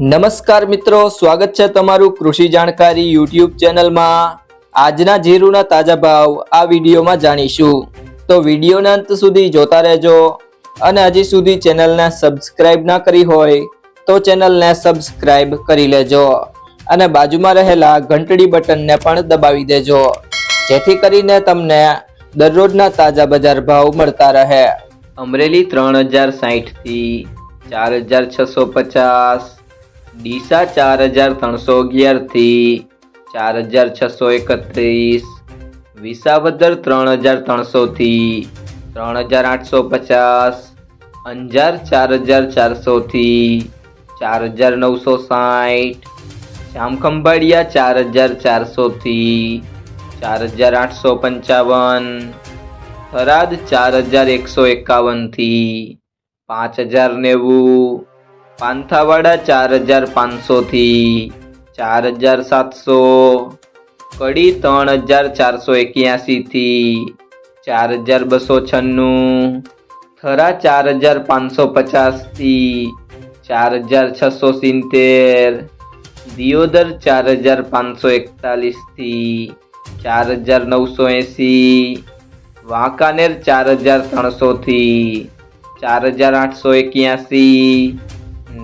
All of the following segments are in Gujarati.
નમસ્કાર મિત્રો, સ્વાગત છે તમારું કૃષિ જાણકારી યુટ્યુબ ચેનલમાં। આજના જીરુના તાજા ભાવ આ વિડીયોમાં જાણીશું, તો વિડીયોના અંત સુધી જોતા રહેજો। અને હજી સુધી ચેનલને સબસ્ક્રાઇબ ના કરી હોય તો ચેનલને સબસ્ક્રાઇબ કરી લેજો અને બાજુમાં રહેલા ઘંટડી બટનને પણ દબાવી દેજો, જેથી કરીને તમને દરરોજના તાજા બજાર ભાવ મળતા રહે। અમરેલી 3060 થી 4650, ડીસા 4311 થી 4631, વિસાવદર 3300 થી 3850, અંજાર 4400 થી 4960, જામખંભાળિયા 4400 થી 4855, થરાદ 4151 થી 5090, પાંથાવાડા 4500 થી 4700, કડી 3481 થી 4296, થરા 4550 થી 4670, દિયોદર 4541 થી 4980, વાંકાનેર 4300 થી 4881,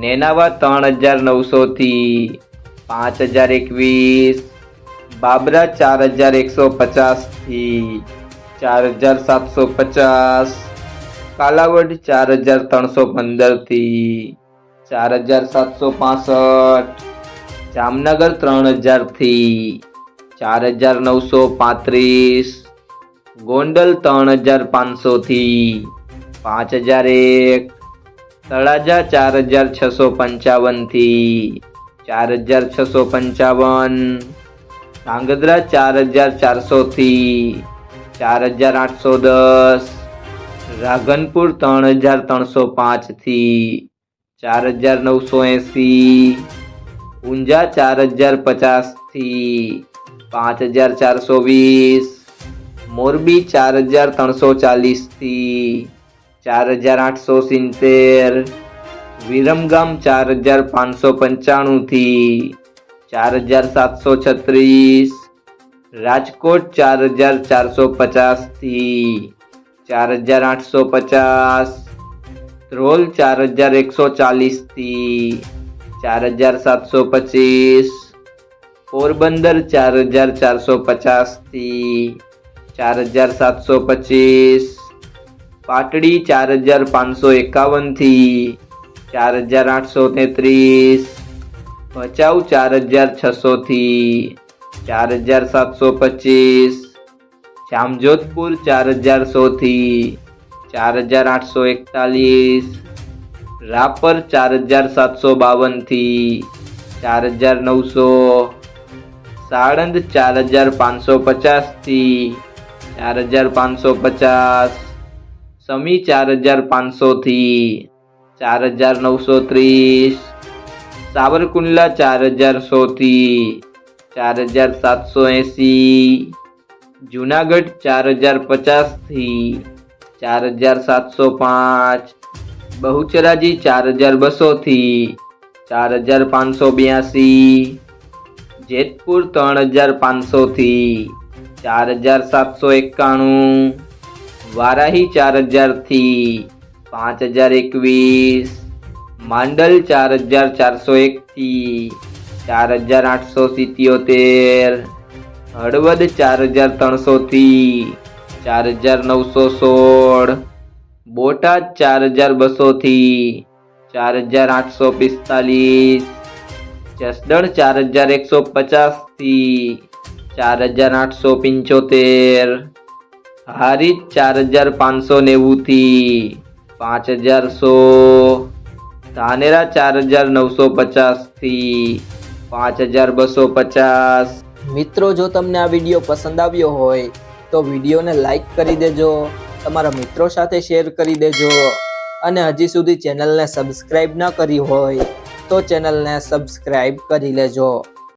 નેનાવા 3900 થી 5021, બાબરા 4150 થી 4750, કાલાવડ 4315 થી 4765, જામનગર 3000 થી 4935, ગોંડલ 3500 થી 5001, તળાજા 4655 થી 4655, ધાંગધ્રા 4400 થી 4810, રાધનપુર 3305 થી 4980, ઊંઝા 4050 થી 5420, મોરબી 4340 થી 4870, વિરમગામ 4595 થી 4736, રાજકોટ 4450 થી 4850, ધ્રોલ 4140 થી 4725, પોરબંદર 4450 થી 4725, પાટડી 4551 થી 4833, ભચાઉ 4600 થી 4725, જામજોધપુર 4100 થી 4841, રાપર 4752 થી 4900, સાણંદ 4550 થી 4550, સમી 4500 થી 4930, સાવરકુંડલા 4100 થી 4780, જુનાગઢ 4050 થી 4705, બહુચરાજી 4200 થી 4582, જેતપુર 3500 થી 4791, વારાહી 4000 થી 5021, માંડલ 4401 થી 4877, હળવદ 4300 થી 4916, બોટાદ 4200 થી 4845, જસદણ 4150 થી 4875, હારીજ 4590 થી 5100, ધાનેરા 4950 થી 5250। મિત્રો, જો તમને આ વિડીયો પસંદ આવ્યો હોય તો વિડીયોને લાઈક કરી દેજો, તમારા મિત્રો સાથે શેર કરી દેજો અને હજી સુધી ચેનલને સબસ્ક્રાઇબ ના કરી હોય તો ચેનલને સબસ્ક્રાઇબ કરી લેજો।